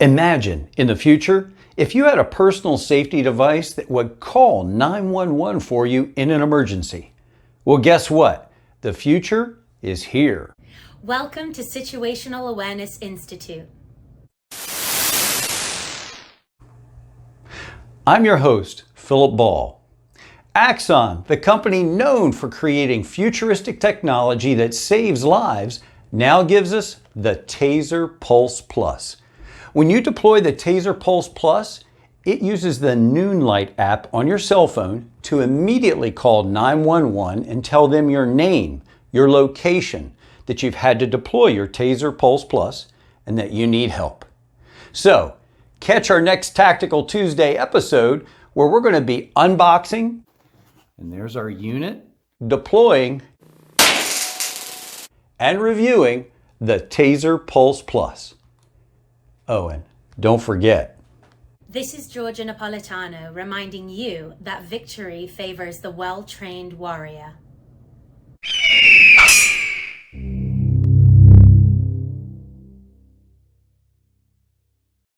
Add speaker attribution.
Speaker 1: Imagine, in the future, if you had a personal safety device that would call 911 for you in an emergency. Well, guess what? The future is here.
Speaker 2: Welcome to Situational Awareness Institute.
Speaker 1: I'm your host, Philip Ball. Axon, the company known for creating futuristic technology that saves lives, now gives us the TASER Pulse Plus. When you deploy the TASER Pulse Plus, it uses the Noonlight app on your cell phone to immediately call 911 and tell them your name, your location, that you've had to deploy your TASER Pulse Plus, and that you need help. So, catch our next Tactical Tuesday episode where we're going to be unboxing, and there's our unit, deploying, and reviewing the TASER Pulse Plus. Oh, and don't forget.
Speaker 2: This is Georgia Napolitano reminding you that victory favors the well-trained warrior.